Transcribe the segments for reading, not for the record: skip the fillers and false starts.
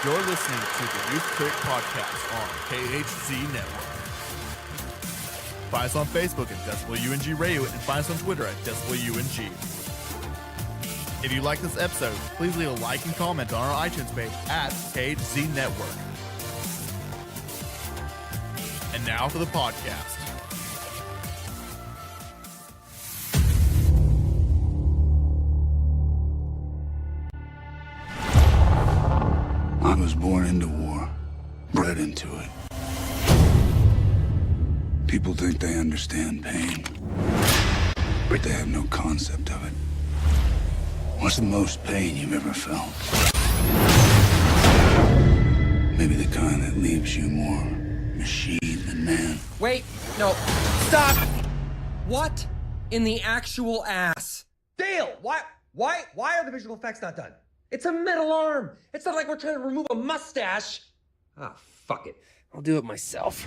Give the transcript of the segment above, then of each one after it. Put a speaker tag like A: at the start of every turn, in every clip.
A: You're listening to the Youth Critic Podcast on KHZ Network. Find us on Facebook at Deadpool UNG Radio and find us on Twitter at Deadpool UNG. If you like this episode, please leave a like and comment on our iTunes page at KHZ Network. And now for the podcast.
B: I was born into war, bred into it. People think they understand pain, but they have no concept of it. What's the most pain you've ever felt? Maybe the kind that leaves you more machine than man.
C: Wait, no, stop! What in the actual ass? Dale, why are the visual effects not done? It's a metal arm. It's not like we're trying to remove a mustache. Ah, fuck it. I'll do it myself.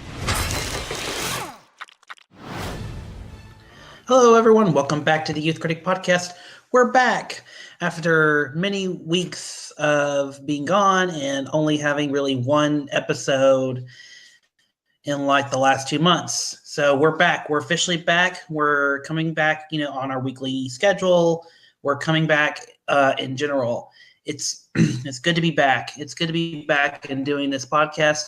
D: Hello, everyone. Welcome back to the Youth Critic Podcast. We're back after many weeks of being gone and only having really one episode in like the last 2 months. So we're back. We're officially back. We're coming back, on our weekly schedule. We're coming back in general. It's good to be back. It's good to be back and doing this podcast.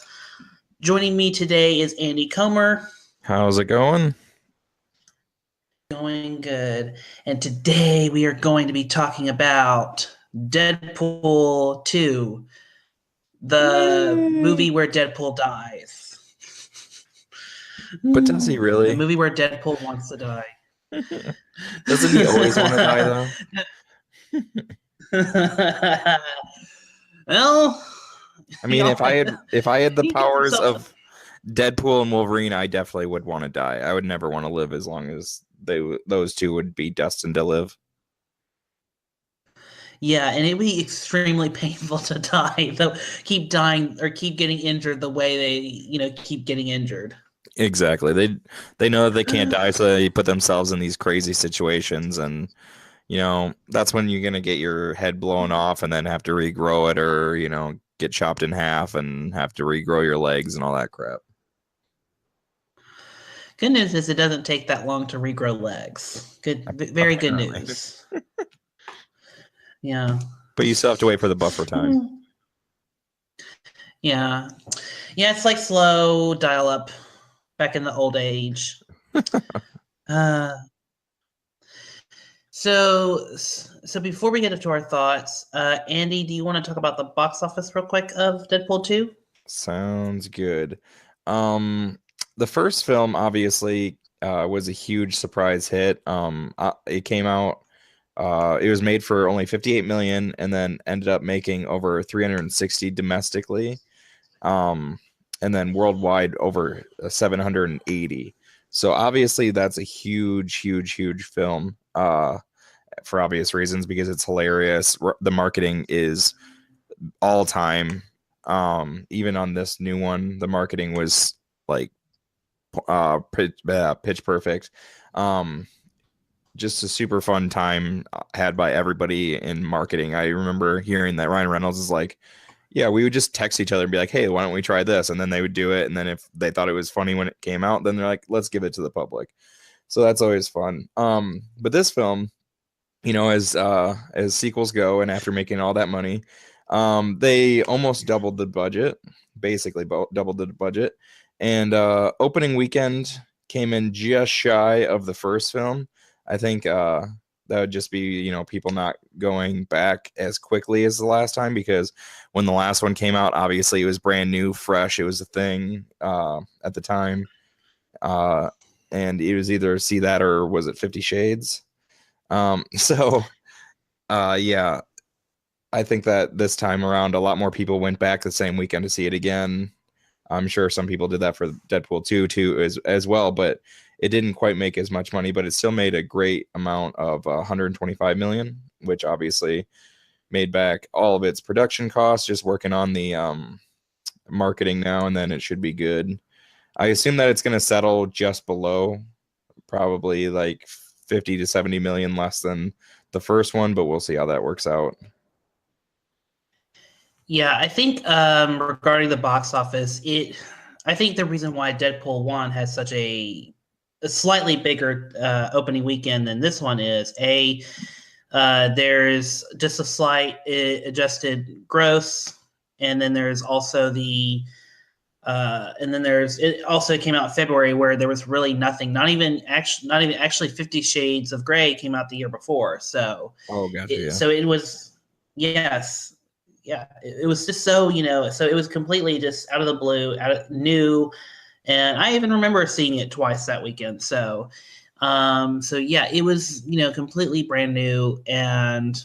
D: Joining me today is Andy Comer.
E: How's it going?
D: Going good. And today we are going to be talking about Deadpool 2, the movie where Deadpool dies.
E: But does he really?
D: The movie where Deadpool wants to die.
E: Doesn't he always want to die, though?
D: Well,
E: I mean, if I had the powers of Deadpool and Wolverine, I definitely would want to die. I would never want to live as long as those two would be destined to live.
D: Yeah, and it'd be extremely painful to die. Though keep dying or keep getting injured the way they, keep getting injured.
E: Exactly. They know that they can't die, so they put themselves in these crazy situations, and that's when you're gonna get your head blown off and then have to regrow it, or get chopped in half and have to regrow your legs and all that crap.
D: Good news is it doesn't take that long to regrow legs. Good, very good news. Yeah.
E: But you still have to wait for the buffer time.
D: Yeah. Yeah, it's like slow dial up back in the old age. So before we get into our thoughts, Andy, do you want to talk about the box office real quick of Deadpool 2?
E: Sounds good. The first film obviously was a huge surprise hit. It came out. It was made for only $58 million, and then ended up making over 360 domestically, and then worldwide over 780. So obviously that's a huge film. For obvious reasons, because it's hilarious. The marketing is all time. Even on this new one, the marketing was like pitch perfect. Just a super fun time had by everybody in marketing. I remember hearing that Ryan Reynolds is like, yeah, we would just text each other and be like, hey, why don't we try this? And then they would do it. And then if they thought it was funny when it came out, then they're like, let's give it to the public. So that's always fun. But this film, as sequels go, and after making all that money, they almost doubled the budget, basically doubled the budget. And opening weekend came in just shy of the first film. I think that would just be, people not going back as quickly as the last time, because when the last one came out, obviously it was brand new, fresh. It was a thing at the time. And it was either see that or was it 50 Shades? Yeah, I think that this time around, a lot more people went back the same weekend to see it again. I'm sure some people did that for Deadpool 2 too as well, but it didn't quite make as much money, but it still made a great amount of 125 million, which obviously made back all of its production costs, just working on the marketing now, and then it should be good. I assume that it's going to settle just below, probably like 50 to 70 million less than the first one, but we'll see how that works out.
D: Yeah, I think regarding the box office, I think the reason why Deadpool 1 has such a slightly bigger opening weekend than this one is there's just a slight adjusted gross, and then there's also it also came out in February where there was really nothing, not even actually 50 Shades of Grey came out the year before. So
E: Oh, gotcha. Yeah.
D: so it was, yes, yeah, it was just so, so it was completely just out of the blue, out of new, and I even remember seeing it twice that weekend. So yeah, it was, completely brand new, and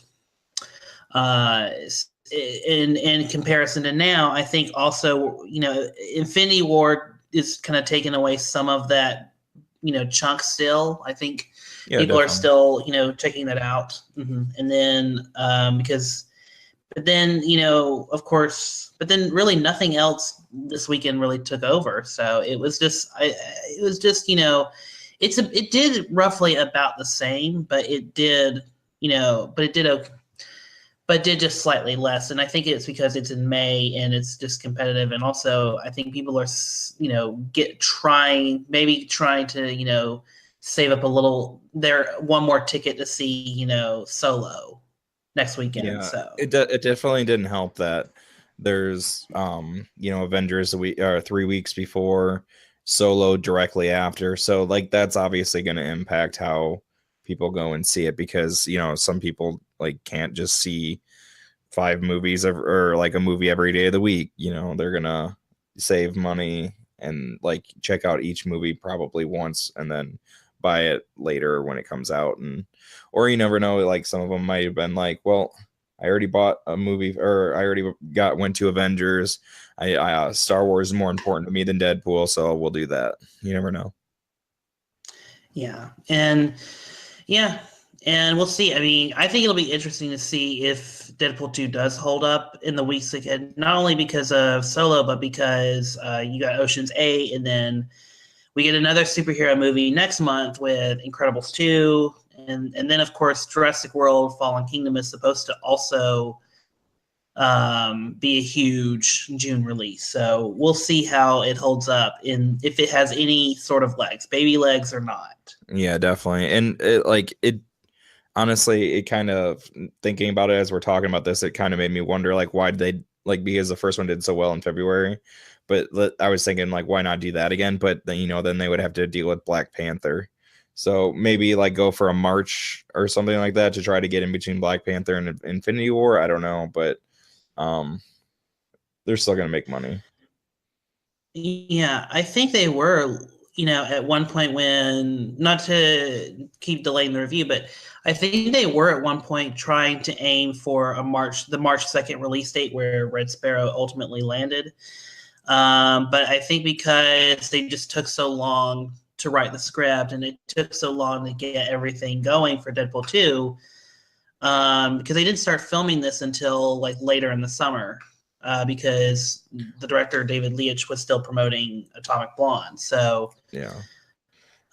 D: in comparison to now, I think also, Infinity War is kind of taking away some of that, chunk still. I think
E: Yeah,
D: people are
E: definitely.
D: still, checking that out. And then, but then, of course, but then really nothing else this weekend really took over. So it was just, it did roughly about the same, but it did, but it did okay, but did just slightly less. And I think it's because it's in May and it's just competitive. And also, I think people are, maybe trying to, save up a little, one more ticket to see, Solo next weekend.
E: Yeah,
D: So
E: it definitely didn't help that there's Avengers a week or 3 weeks before, Solo directly after. So like that's obviously going to impact how people go and see it, because some people like can't just see 5 movies or like a movie every day of the week. They're gonna save money and like check out each movie probably once and then buy it later when it comes out. And or you never know, like some of them might have been like, well, I already bought a movie, or I already went to Avengers. Star Wars is more important to me than Deadpool, so we'll do that. You never know.
D: yeah, and we'll see. I mean, I think it'll be interesting to see if Deadpool 2 does hold up in the weeks ahead, not only because of Solo, but because you got Ocean's 8, and then we get another superhero movie next month with Incredibles 2, and then of course Jurassic World: Fallen Kingdom is supposed to also be a huge June release. So we'll see how it holds up, in if it has any sort of legs, baby legs or not.
E: Yeah, definitely. And it honestly, it kind of, thinking about it as we're talking about this, it kind of made me wonder, like, why did they, like, because the first one did so well in February, but I was thinking, like, why not do that again? But then, then they would have to deal with Black Panther. So maybe like go for a March or something like that to try to get in between Black Panther and Infinity War. I don't know, but they're still gonna make money.
D: Yeah, I think they were, at one point, when, not to keep delaying the review, but I think they were at one point trying to aim for the March 2nd release date where Red Sparrow ultimately landed. But I think because they just took so long to write the script and it took so long to get everything going for Deadpool 2, because they didn't start filming this until like later in the summer. Because the director David Leitch was still promoting Atomic Blonde. So
E: yeah.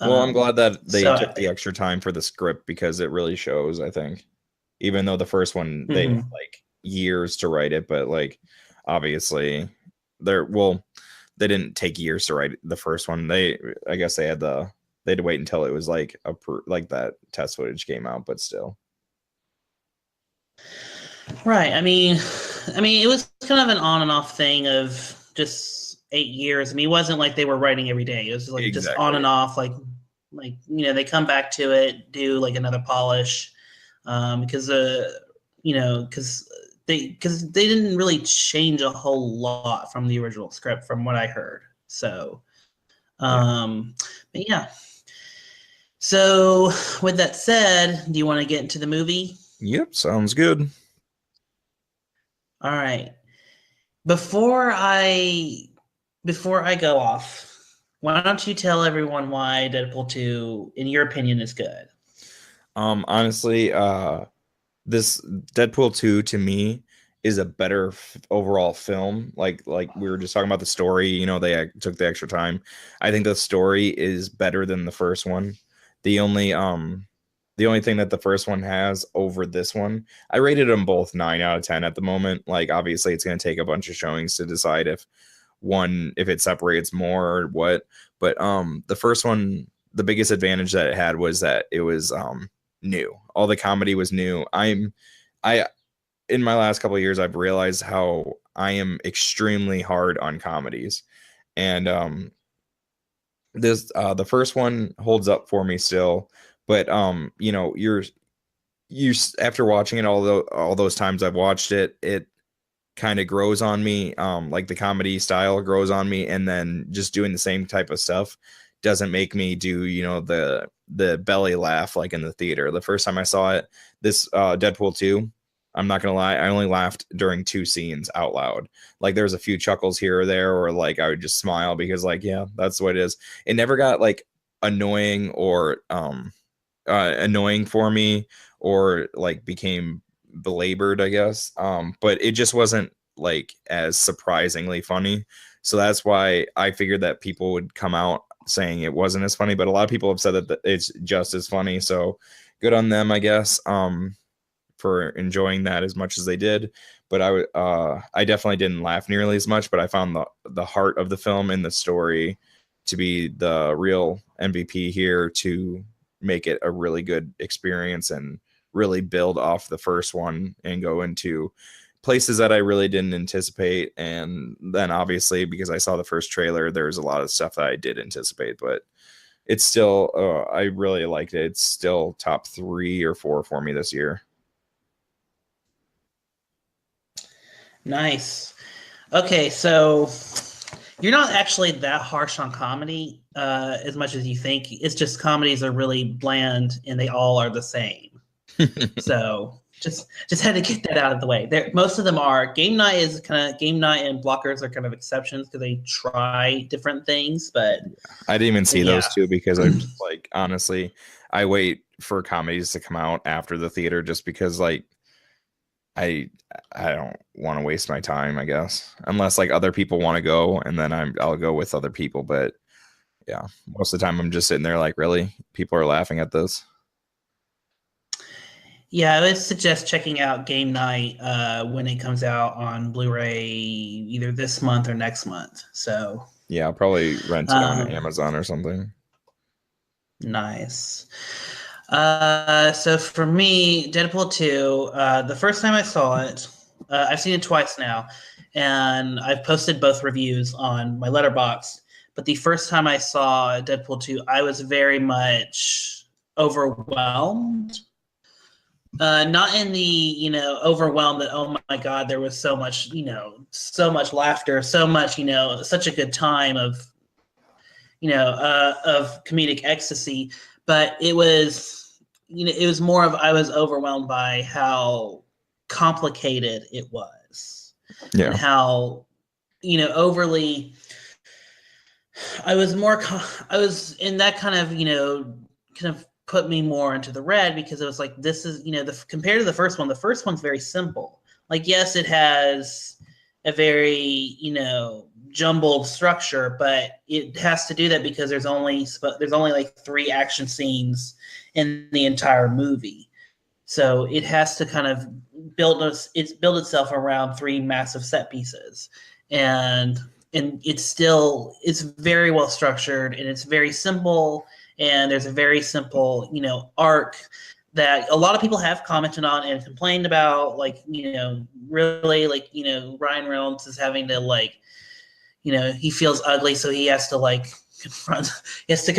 E: Well, I'm glad that they
D: so
E: took the extra time for the script, because it really shows, I think. Even though the first one they had like years to write it, but like obviously they didn't take years to write the first one. I guess they had to wait until it was like like that test footage came out, but still.
D: Right. I mean, it was kind of an on and off thing of just 8 years. I mean, it wasn't like they were writing every day. It was like just on and off, like they come back to it, do like another polish, because because they didn't really change a whole lot from the original script, from what I heard. So, but yeah. So, with that said, do you want to get into the movie?
E: Yep, sounds good.
D: All right. Before I go off, why don't you tell everyone why Deadpool 2, in your opinion, is good?
E: Honestly, this Deadpool 2 to me is a better overall film. Like we were just talking about the story, they took the extra time. I think the story is better than the first one. The The only thing that the first one has over this one, I rated them both 9 out of 10 at the moment. Like, obviously, it's going to take a bunch of showings to decide if it separates more or what. But the first one, the biggest advantage that it had was that it was new. All the comedy was new. In my last couple of years, I've realized how I am extremely hard on comedies, and the first one holds up for me still. But you know, you after watching it all those times I've watched it, it kind of grows on me. Like the comedy style grows on me, and then just doing the same type of stuff doesn't make me do, you know, the belly laugh like in the theater. The first time I saw it, this Deadpool 2, I'm not gonna lie, I only laughed during 2 scenes out loud. Like there's a few chuckles here or there, or like I would just smile because like, yeah, that's what it is. It never got like annoying or annoying for me, or like became belabored, I guess. But it just wasn't like as surprisingly funny. So that's why I figured that people would come out saying it wasn't as funny, but a lot of people have said that it's just as funny. So good on them, I guess, for enjoying that as much as they did. But I definitely didn't laugh nearly as much, but I found the heart of the film and the story to be the real MVP here, to make it a really good experience and really build off the first one and go into places that I really didn't anticipate. And then obviously, because I saw the first trailer, there's a lot of stuff that I did anticipate, but it's still, I really liked it. It's still top 3 or 4 for me this year.
D: Nice. Okay, so you're not actually that harsh on comedy as much as you think. It's just comedies are really bland and they all are the same. So just had to get that out of the way. Most of them are. Game night and blockers are kind of exceptions because they try different things. But
E: I didn't even see those two because I'm just like, honestly, I wait for comedies to come out after the theater just because like I don't want to waste my time, I guess, unless like other people want to go, and then I'll go with other people. But yeah, most of the time I'm just sitting there like, really, people are laughing at this.
D: Yeah, I would suggest checking out Game Night when it comes out on Blu-ray either this month or next month. So
E: yeah, I'll probably rent it on Amazon or something.
D: Nice. So for me, Deadpool 2, the first time I saw it, I've seen it twice now, and I've posted both reviews on my Letterboxd. But the first time I saw Deadpool 2, I was very much overwhelmed. Not in the, overwhelmed that, oh my God, there was so much, so much laughter, so much, such a good time of comedic ecstasy. But it was, it was more of, I was overwhelmed by how complicated it was.
E: Yeah.
D: And how, overly, I was in that kind of put me more into the red, because it was like, this is, compared to the first one's very simple. Like, yes, it has a very, jumbled structure, but it has to do that because there's only like 3 action scenes in the entire movie. So it has to kind of build itself around 3 massive set pieces. And it's very well structured, and it's very simple. And there's a very simple, arc that a lot of people have commented on and complained about, like, really, like, Ryan Reynolds is having to, like, he feels ugly, so he has to, like, confront his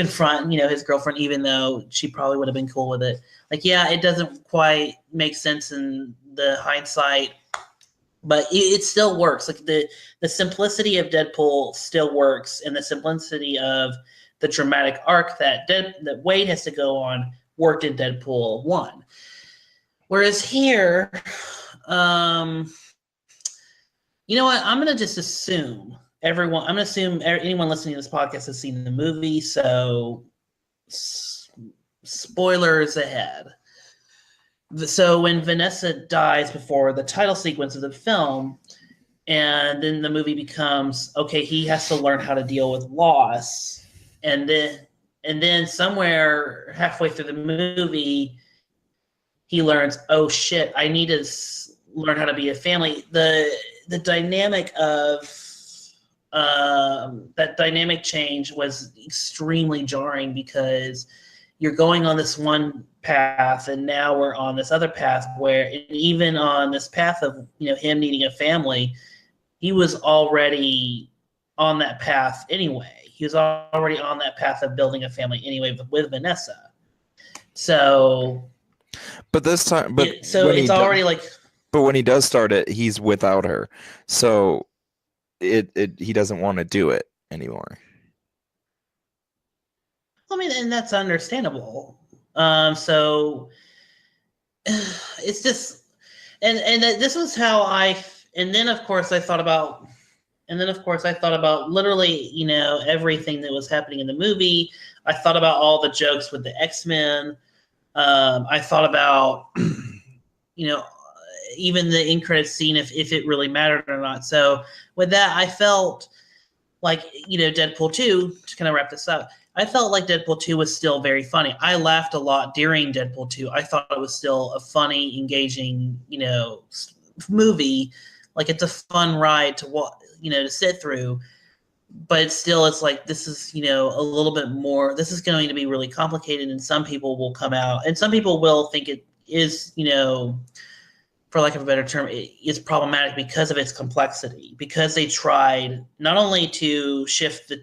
D: girlfriend, even though she probably would have been cool with it. Like, yeah, it doesn't quite make sense in the hindsight, but it still works. Like, the simplicity of Deadpool still works, and the simplicity of the dramatic arc that Wade has to go on worked in Deadpool 1. Whereas here, you know what? I'm going to just assume anyone listening to this podcast has seen the movie, so spoilers ahead. So when Vanessa dies before the title sequence of the film, and then the movie becomes, okay, he has to learn how to deal with loss. And then somewhere halfway through the movie, he learns, oh shit, I need to learn how to be a family. The dynamic of that dynamic change was extremely jarring because you're going on this one path and now we're on this other path where even on this path of him needing a family, he was already on that path anyway. He was already on that path of building a family anyway with Vanessa. So,
E: but this time,
D: it's already like.
E: But when he does start it, he's without her, so he doesn't want to do it anymore.
D: I mean, and that's understandable. So it's just, and this was how and then of course I thought about literally, everything that was happening in the movie. I thought about all the jokes with the X-Men. I thought about, even the end credits scene, if it really mattered or not. So with that, I felt like, Deadpool 2, to kind of wrap this up, I felt like Deadpool 2 was still very funny. I laughed a lot during Deadpool 2. I thought it was still a funny, engaging, movie. Like, it's a fun ride to to sit through. But still, it's like, this is, a little bit more, this is going to be really complicated, and some people will come out, and some people will think it is, for lack of a better term, it's problematic because of its complexity, because they tried not only to shift the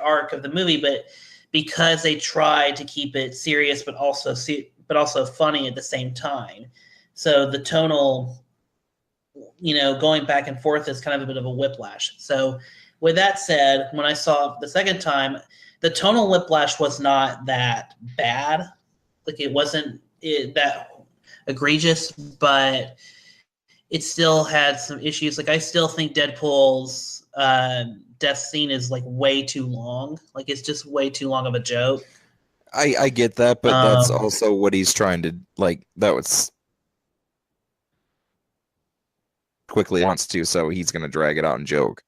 D: arc of the movie, but because they tried to keep it serious but also funny at the same time. So the tonal, going back and forth is kind of a bit of a whiplash. So with that said, when I saw it the second time, the tonal whiplash was not that bad. Like, it wasn't that egregious, but it still had some issues. Like, I still think Deadpool's death scene is like way too long. Like, it's just way too long of a joke.
E: I get that, but that's also what he's trying to, like, that was quickly wants to, so he's going to drag it out and joke.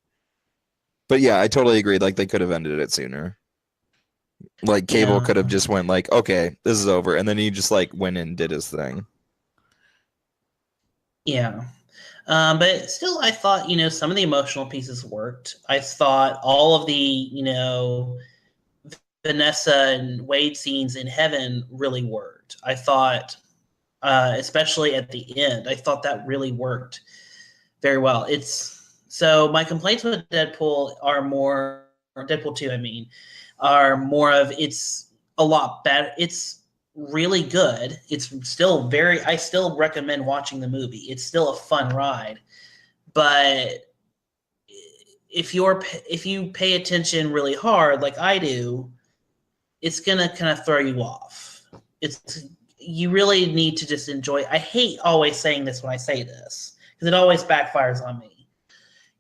E: But yeah, I totally agree. Like, they could have ended it sooner. Like, Cable could have just went like, okay, this is over, and then he just like went and did his thing.
D: Yeah. But still, I thought, some of the emotional pieces worked. I thought all of the, Vanessa and Wade scenes in heaven really worked. I thought, especially at the end, I thought that really worked very well. So my complaints with Deadpool are more, or Deadpool 2, I mean, are more of, it's a lot better. It's really good. It's still I still recommend watching the movie. It's still a fun ride. But if you pay attention really hard, like I do, it's going to kind of throw you off. You really need to just enjoy. I hate always saying this when I say this, because it always backfires on me.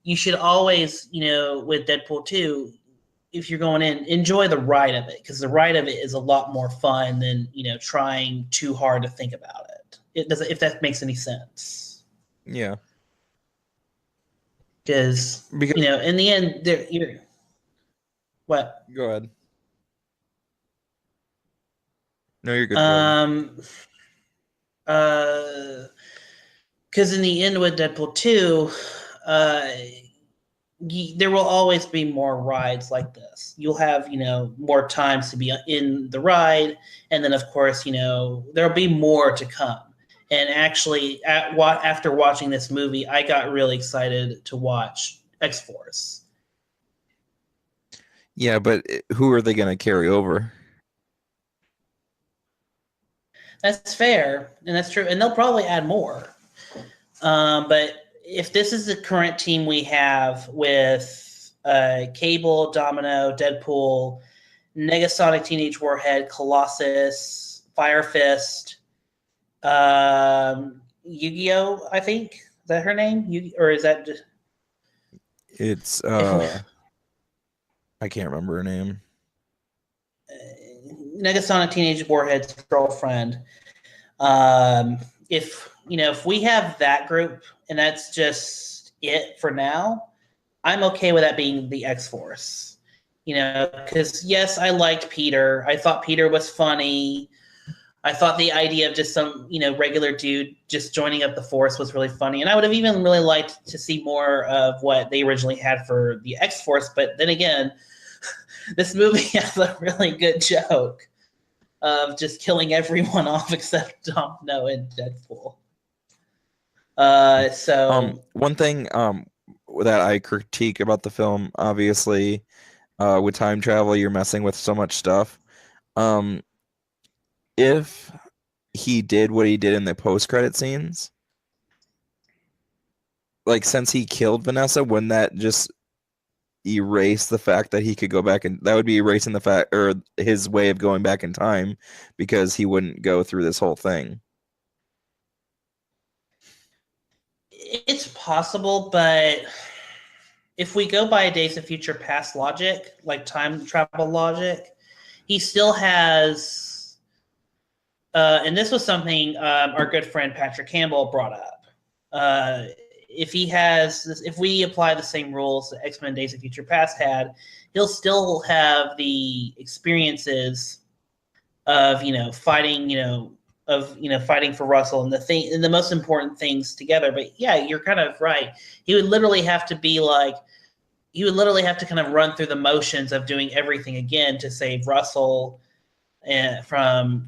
D: You should always, with Deadpool 2, if you're going in, enjoy the ride of it, because the ride of it is a lot more fun than, trying too hard to think about it. It doesn't, if that makes any sense.
E: Yeah.
D: Because in the end, what?
E: Go ahead. No, you're good.
D: Because in the end with Deadpool 2, there will always be more rides like this. You'll have, more times to be in the ride. And then, of course, there'll be more to come. And actually, after watching this movie, I got really excited to watch X-Force.
E: Yeah, but who are they going to carry over?
D: That's fair, and that's true. And they'll probably add more. But if this is the current team we have with Cable, Domino, Deadpool, Negasonic Teenage Warhead, Colossus, Fire Fist, Yu-Gi-Oh, I think. Is that her name? Or is that just...
E: It's, I can't remember her name.
D: Negasonic Teenage Warhead's girlfriend. If we have that group and that's just it for now, I'm okay with that being the X-Force. Because yes, I liked Peter. I thought Peter was funny. I thought the idea of just some, regular dude just joining up the Force was really funny. And I would have even really liked to see more of what they originally had for the X-Force. But then again, this movie has a really good joke of just killing everyone off except Domino and Deadpool.
E: One thing that I critique about the film, obviously, with time travel, you're messing with so much stuff. If he did what he did in the post-credit scenes, like since he killed Vanessa, wouldn't that just erase the fact that he could go back, and that would be erasing the fact or his way of going back in time, because he wouldn't go through this whole thing?
D: It's possible, but if we go by Days of Future Past logic, like time travel logic, he still has and this was something our good friend Patrick Campbell brought up. If we apply the same rules that X-Men Days of Future Past had, he'll still have the experiences of fighting, fighting for Russell and the most important things together. But yeah, you're kind of right. He would literally have to kind of run through the motions of doing everything again to save Russell from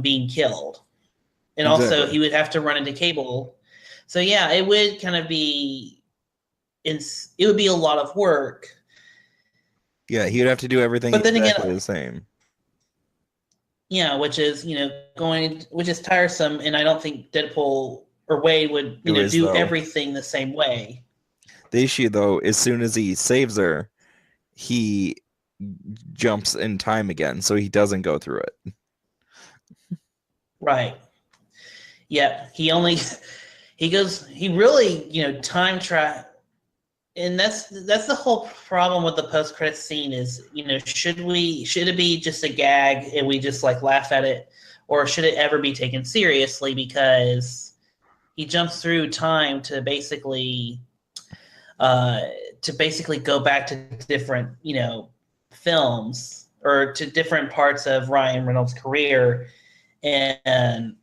D: being killed. And
E: Exactly.
D: Also he would have to run into Cable. So yeah, it would kind of be it would be a lot of work.
E: Yeah, he would have to do everything
D: But then
E: exactly
D: again,
E: the same.
D: Yeah, which is which is tiresome, and I don't think Deadpool or Wade would do everything the same way.
E: The issue, though, as soon as he saves her, he jumps in time again, so he doesn't go through it.
D: Right. Yeah, he really time travel. And that's the whole problem with the post-credit scene is, should it be just a gag and we just like laugh at it, or should it ever be taken seriously? Because he jumps through time to basically go back to different, films or to different parts of Ryan Reynolds' career, and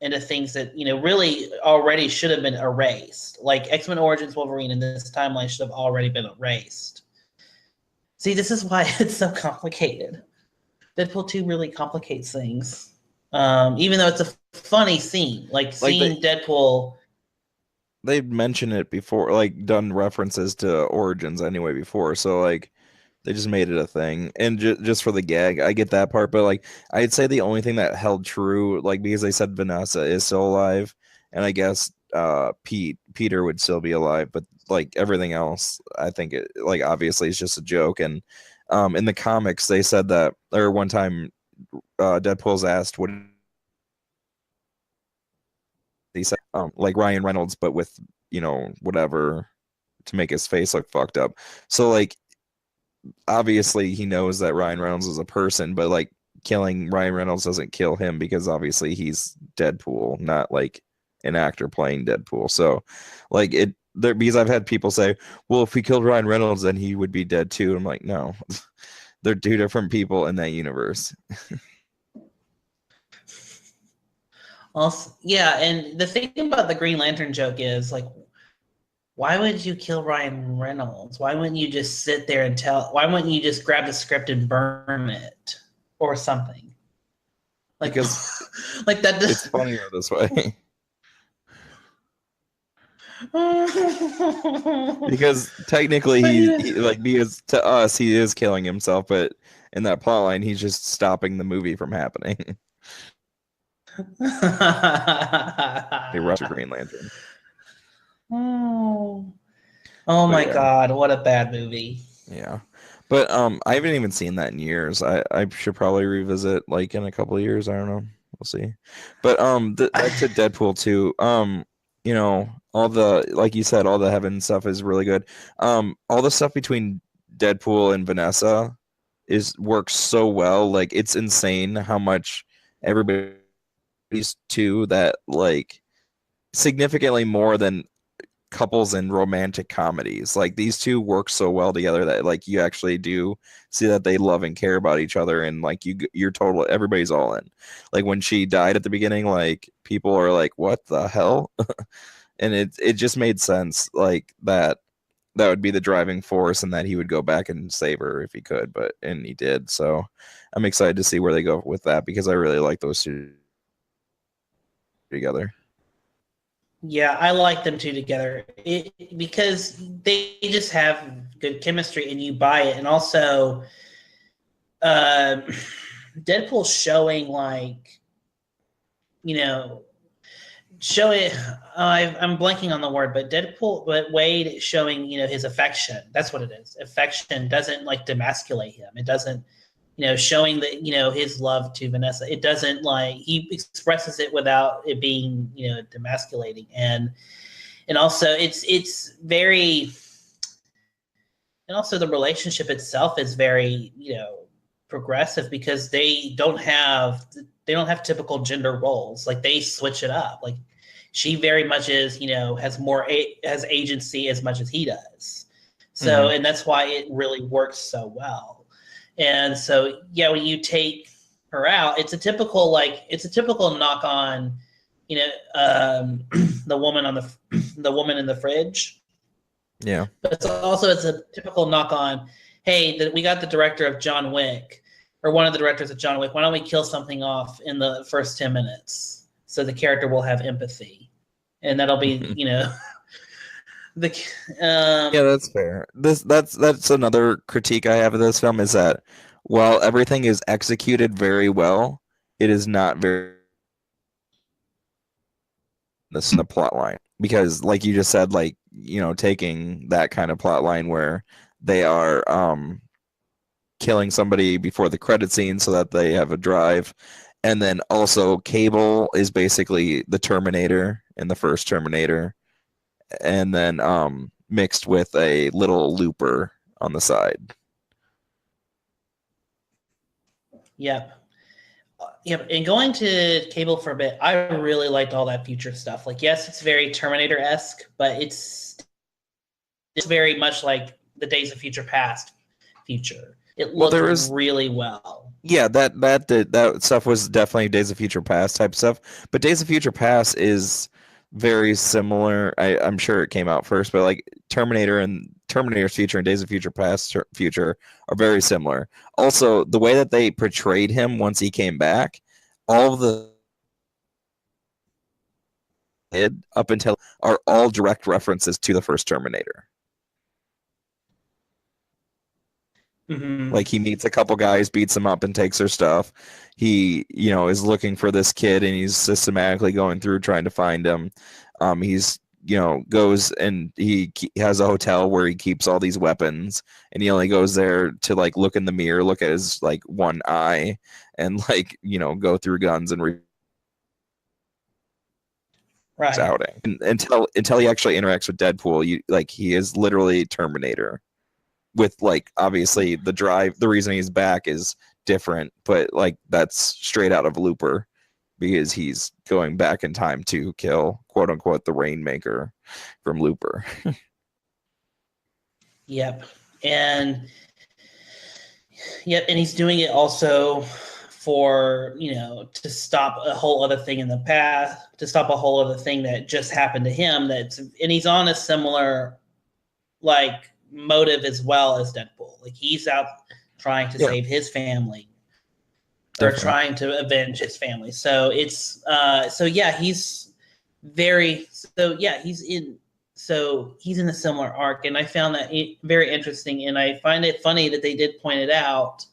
D: into things that really already should have been erased, like X-Men Origins Wolverine in this timeline should have already been erased. See, this is why it's so complicated. Deadpool 2 really complicates things, even though it's a funny scene, like seeing Deadpool.
E: They've mentioned it before, like done references to Origins anyway before, so like they just made it a thing, and just for the gag, I get that part. But like, I'd say the only thing that held true, like because they said Vanessa is still alive, and I guess Peter would still be alive, but like everything else, I think it like obviously is just a joke. And in the comics, they said that, or one time, Deadpool's asked what he said, like Ryan Reynolds, but with whatever to make his face look fucked up. So like, obviously he knows that Ryan Reynolds is a person, but like killing Ryan Reynolds doesn't kill him, because obviously he's Deadpool, not like an actor playing Deadpool. So like because I've had people say, well, if we killed Ryan Reynolds, then he would be dead too. I'm like, no, they're two different people in that universe.
D: Also, yeah, and the thing about the Green Lantern joke is like, why would you kill Ryan Reynolds? Why wouldn't you just sit there and why wouldn't you just grab the script and burn it or something? Like,
E: because
D: like that.
E: It's funnier this way. Because technically because to us he is killing himself, but in that plotline he's just stopping the movie from happening. They rushed Green Lantern.
D: Oh my God, what a bad movie.
E: Yeah. But I haven't even seen that in years. I should probably revisit like in a couple of years. I don't know. We'll see. But back to Deadpool 2. All the, like you said, all the heaven stuff is really good. All the stuff between Deadpool and Vanessa works so well. Like, it's insane how much everybody's to that, like, significantly more than couples in romantic comedies. Like these two work so well together that like you actually do see that they love and care about each other, and like you're total everybody's all in. Like when she died at the beginning, like people are like, "What the hell?" And it just made sense like that would be the driving force, and that he would go back and save her if he could, and he did. So I'm excited to see where they go with that because I really like those two together.
D: Yeah, I like them two together because they just have good chemistry, and you buy it. And also, uh, Deadpool showing like, you know, showing. I'm blanking on the word, but Wade showing his affection. That's what it is. Affection doesn't like demasculate him. It doesn't showing that his love to Vanessa. It doesn't like he expresses it without it being demasculating, and also it's very, and also the relationship itself is very progressive because they don't have typical gender roles. Like they switch it up. Like she very much is has agency as much as he does. So and that's why it really works so well. And so, yeah, when you take her out, it's a typical knock on, the woman on the woman in the fridge.
E: Yeah,
D: but it's a typical knock on, hey, we got the director of John Wick, or one of the directors of John Wick. Why don't we kill something off in the first 10 minutes so the character will have empathy, and that'll be
E: yeah, that's fair. That's another critique I have of this film is that while everything is executed very well, it is not very this in the plot line, because like you just said, like taking that kind of plot line where they are killing somebody before the credit scene so that they have a drive, and then also Cable is basically the Terminator in the first Terminator, and then mixed with a little looper on the side.
D: Yep. Yep. And going to Cable for a bit, I really liked all that future stuff. Like, yes, it's very Terminator-esque, but it's very much like the Days of Future Past future. It looked really well.
E: Yeah, that stuff was definitely Days of Future Past type stuff. But Days of Future Past is very similar. I'm sure it came out first, but like Terminator's Future and Days of Future Past Future are very similar. Also, the way that they portrayed him once he came back, all of the up until are all direct references to the first Terminator.
D: Mm-hmm.
E: Like he meets a couple guys, beats them up, and takes their stuff. He, is looking for this kid, and he's systematically going through trying to find him. He's, goes and he has a hotel where he keeps all these weapons, and he only goes there to like look in the mirror, look at his like one eye, and like go through guns and
D: right
E: outing until he actually interacts with Deadpool. He is literally Terminator. With like obviously the reason he's back is different, but like that's straight out of Looper, because he's going back in time to kill quote unquote the Rainmaker from Looper.
D: Yep. And he's doing it also for to stop a whole other thing in the past, to stop a whole other thing that just happened to him. And he's on a similar like motive as well as Deadpool. Like he's out trying to save his family, or trying to avenge his family. So it's he's in a similar arc, and I found that very interesting, and I find it funny that they did point it out,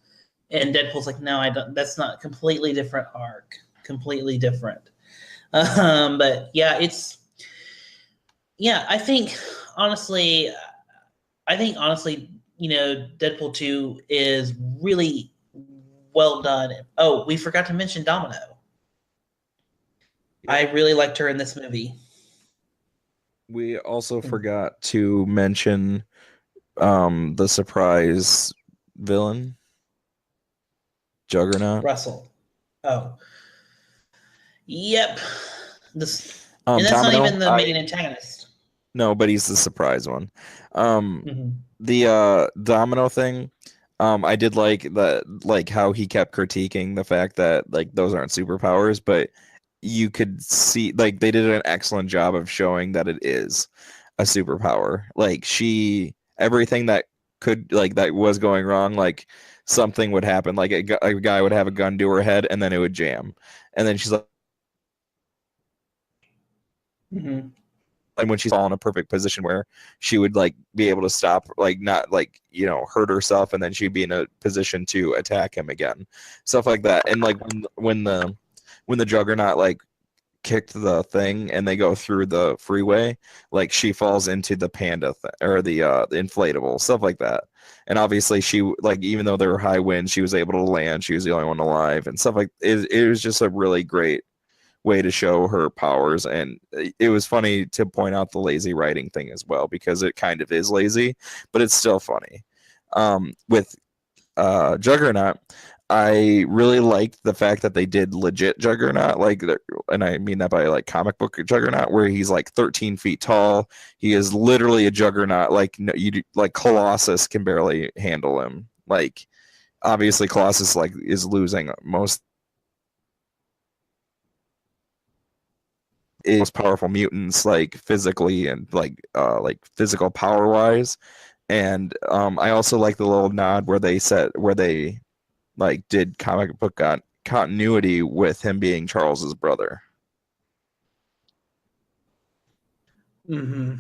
D: and Deadpool's like, no, I don't, that's not, completely different arc, completely different. But I think honestly, Deadpool 2 is really well done. Oh, we forgot to mention Domino. Yeah. I really liked her in this movie.
E: We also forgot to mention the surprise villain, Juggernaut.
D: Russell. Oh. Yep. And that's
E: Domino,
D: not even the main antagonist.
E: No, but he's the surprise one. Um,
D: Hmm.
E: the domino thing, I did like how he kept critiquing the fact that like those aren't superpowers, but you could see like they did an excellent job of showing that it is a superpower. Like everything that could like that was going wrong, like something would happen, like a guy would have a gun to her head and then it would jam, and then she's like,
D: Hmm.
E: and when she's all in a perfect position where she would like be able to stop, like not like hurt herself, and then she'd be in a position to attack him again, stuff like that. And like when the Juggernaut like kicked the thing and they go through the freeway, like she falls into the panda or the inflatable, stuff like that. And obviously she like, even though there were high winds, she was able to land. She was the only one alive and stuff like it was just a really great way to show her powers. And it was funny to point out the lazy writing thing as well, because it kind of is lazy, but it's still funny. With Juggernaut, I really liked the fact that they did legit Juggernaut, like, and I mean that by like comic book Juggernaut, where he's like 13 feet tall. He is literally a Juggernaut. Like like Colossus can barely handle him. Like obviously Colossus like is losing most powerful mutants, like physically and like physical power wise. And I also like the little nod where they like did comic book continuity with him being Charles's brother.
D: Hmm.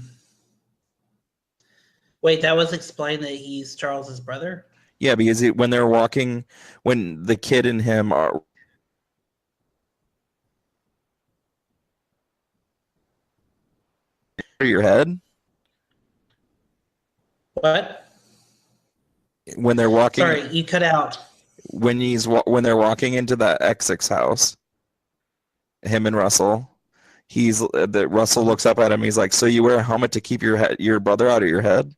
D: Wait, that was explained that he's Charles's brother?
E: Yeah, because when they're walking, when the kid and him are your head,
D: What?
E: when they're walking,
D: Sorry, you cut out.
E: when they're walking into that X6 house, him and Russell, Russell looks up at him. He's like, "So you wear a helmet to keep your brother out of your head?"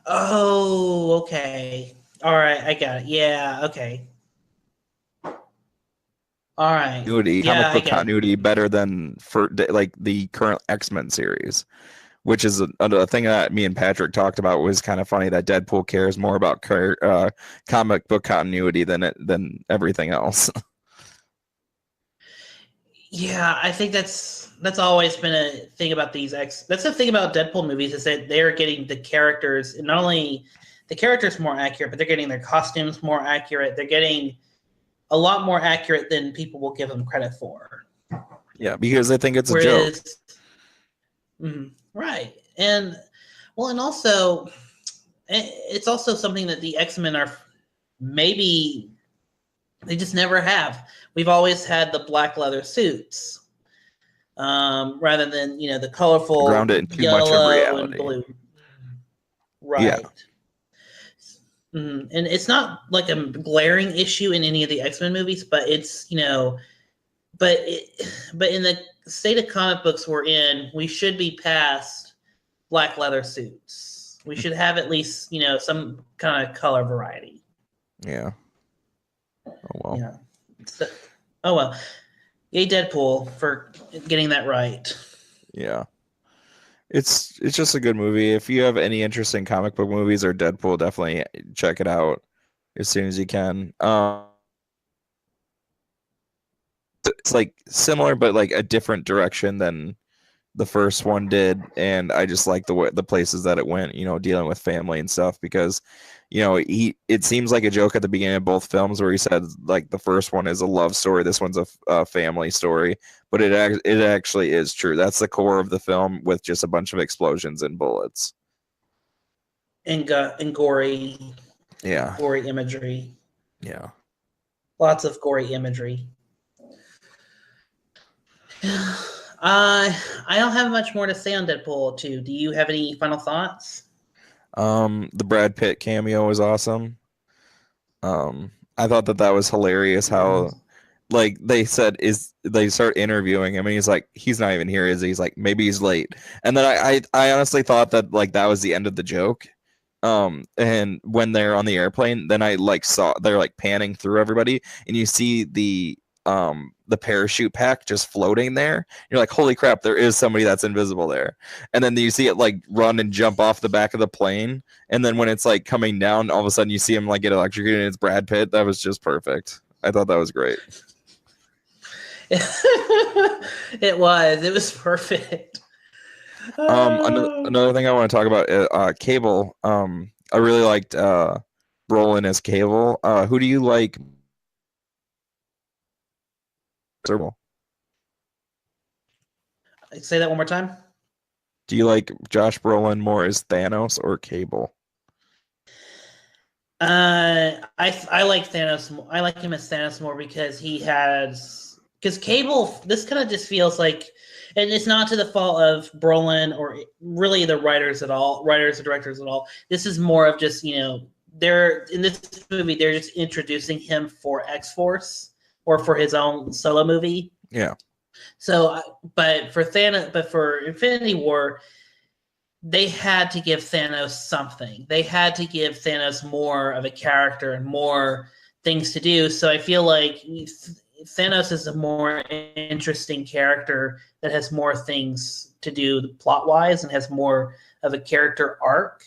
D: Oh, okay. All right, I got it. Yeah, okay. All right. Yeah,
E: Comic
D: I
E: book
D: get it.
E: continuity better than for like the current X-Men series, which is a thing that me and Patrick talked about. Was kind of funny that Deadpool cares more about comic book continuity than everything else.
D: Yeah, I think that's always been a thing about these X. That's the thing about Deadpool movies, is that they're getting the characters, and not only the characters more accurate, but they're getting their costumes more accurate. They're getting a lot more accurate than people will give them credit for.
E: Yeah, because they think it's a joke.
D: Right, and well, and also it's also something that the X-Men are maybe they just never have. We've always had the black leather suits, rather than the colorful
E: Ground it in too
D: yellow
E: much of reality.
D: and blue. Right.
E: Yeah.
D: And it's not like a glaring issue in any of the X-Men movies, but it's but in the state of comic books we're in, we should be past black leather suits. We should have at least some kind of color variety.
E: Yeah. Oh well.
D: Yeah. So, oh well. Yay, Deadpool, for getting that right.
E: Yeah. It's just a good movie. If you have any interest in comic book movies or Deadpool, definitely check it out as soon as you can. It's like similar, but like a different direction than the first one did, and I just like the places that it went. Dealing with family and stuff, because it seems like a joke at the beginning of both films where he said like the first one is a love story, this one's a family story, but it actually is true. That's the core of the film, with just a bunch of explosions and bullets
D: And gory.
E: Yeah.
D: Gory imagery.
E: Yeah.
D: Lots of gory imagery. I don't have much more to say on Deadpool 2. Do you have any final thoughts?
E: The Brad Pitt cameo was awesome. I thought that was hilarious how like they said they start interviewing him and he's like, he's not even here, is he? He's like, maybe he's late. And then I honestly thought that like that was the end of the joke. And when they're on the airplane, then I like saw they're like panning through everybody and you see the the parachute pack just floating there. You're like, holy crap, there is somebody that's invisible there. And then you see it like run and jump off the back of the plane. And then when it's like coming down, all of a sudden you see him like get electrocuted and it's Brad Pitt. That was just perfect. I thought that was great.
D: It was perfect.
E: Another thing I want to talk about, Cable. I really liked Brolin as Cable. Who do you like?
D: Say that one more time.
E: Do you like Josh Brolin more as Thanos or Cable?
D: I like Thanos. I like him as Thanos more because Cable. This kind of just feels like, and it's not to the fault of Brolin or really the writers or directors at all. This is more of just they're in this movie. They're just introducing him for X-Force or for his own solo movie.
E: Yeah.
D: So, but for Infinity War, they had to give Thanos something. They had to give Thanos more of a character and more things to do. So I feel like Thanos is a more interesting character that has more things to do plot-wise and has more of a character arc.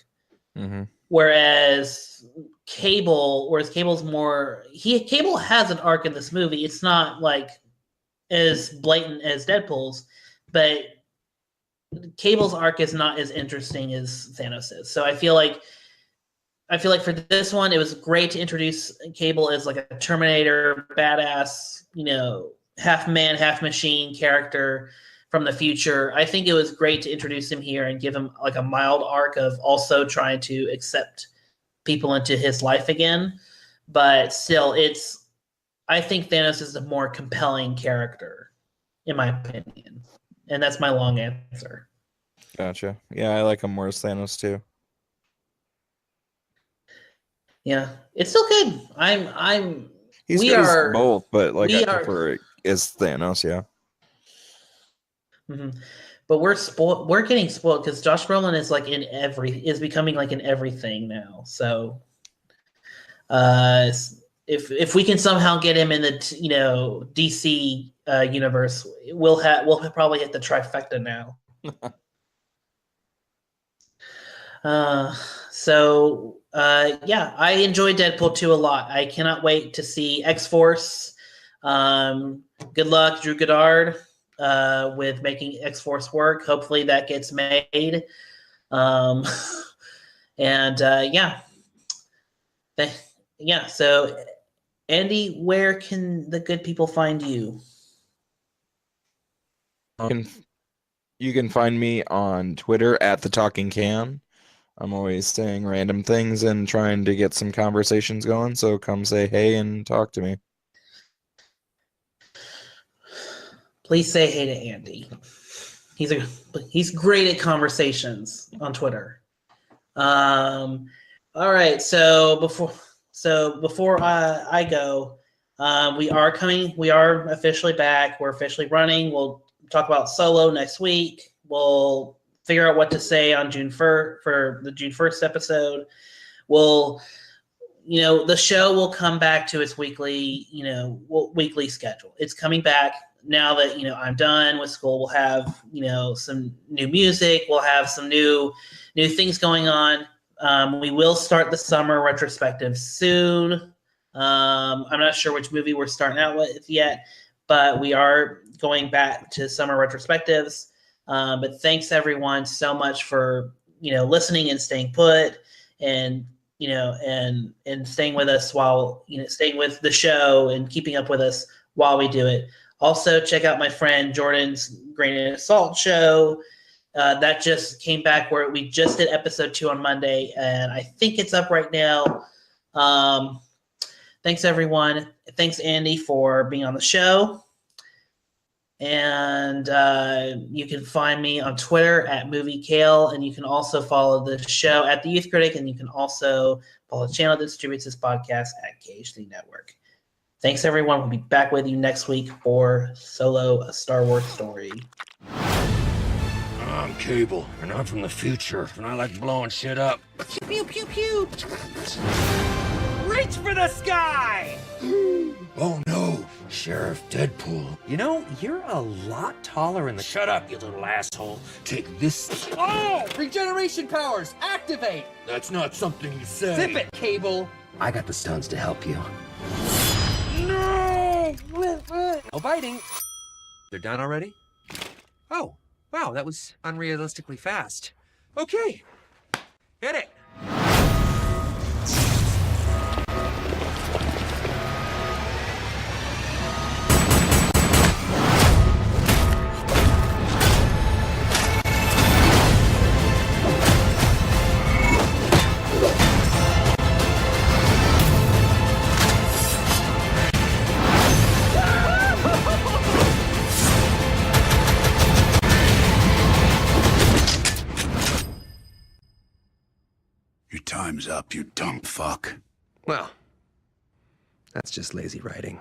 E: Mm-hmm.
D: Whereas Cable's more Cable has an arc in this movie. It's not like as blatant as Deadpool's, but Cable's arc is not as interesting as Thanos is. So I feel like for this one, it was great to introduce Cable as like a Terminator, badass, half man, half machine character from the future. I think it was great to introduce him here and give him like a mild arc of also trying to accept people into his life again. But still, I think Thanos is a more compelling character, in my opinion. And that's my long answer.
E: Gotcha. Yeah, I like him more as Thanos too.
D: Yeah, it's still good.
E: He's
D: we
E: good
D: are
E: as both, but like I
D: are,
E: prefer it as Thanos. Yeah.
D: Mm-hmm. But we're spoiled. We're getting spoiled because Josh Brolin is like is becoming like in everything now. So, if we can somehow get him in the DC universe, we'll probably hit the trifecta now. Yeah, I enjoyed Deadpool 2 a lot. I cannot wait to see X-Force. Good luck, Drew Goddard, with making X-Force work. Hopefully that gets made. So Andy, where can the good people find you?
E: You can find me on Twitter at The Talking Can. I'm always saying random things and trying to get some conversations going, so come say hey and talk to me.
D: Please say hey to Andy. He's great at conversations on Twitter. All right, so before I go, we are officially back. We're officially running. We'll talk about Solo next week. We'll figure out what to say on June 1st for the June 1st episode. The show will come back to its weekly schedule. It's coming back now that, I'm done with school. We'll have, some new music. We'll have some new things going on. We will start the summer retrospective soon. I'm not sure which movie we're starting out with yet, but we are going back to summer retrospectives. But thanks everyone so much for, listening and staying put and staying with us while, staying with the show and keeping up with us while we do it. Also check out my friend Jordan's Grain of Salt show. That just came back where we just did episode 2 on Monday and I think it's up right now. Thanks everyone. Thanks Andy for being on the show. And you can find me on Twitter at MovieKale, and you can also follow the show at The Youth Critic, and you can also follow the channel that distributes this podcast at KHC Network. Thanks, everyone. We'll be back with you next week for Solo, a Star Wars story.
F: I'm Cable, and I'm from the future, and I like blowing shit up.
G: Pew, pew, pew. Reach for the sky!
F: Oh, no. Sheriff Deadpool.
C: You know, you're a lot taller in the...
F: Shut up, you little asshole. Take this.
C: Oh! Regeneration powers, activate!
F: That's not something you say.
C: Zip it, Cable!
F: I got the stones to help you.
C: No biting. They're done already? Oh, wow, that was unrealistically fast. Okay, hit it.
B: Your time's up, you dumb fuck.
C: Well, that's just lazy writing.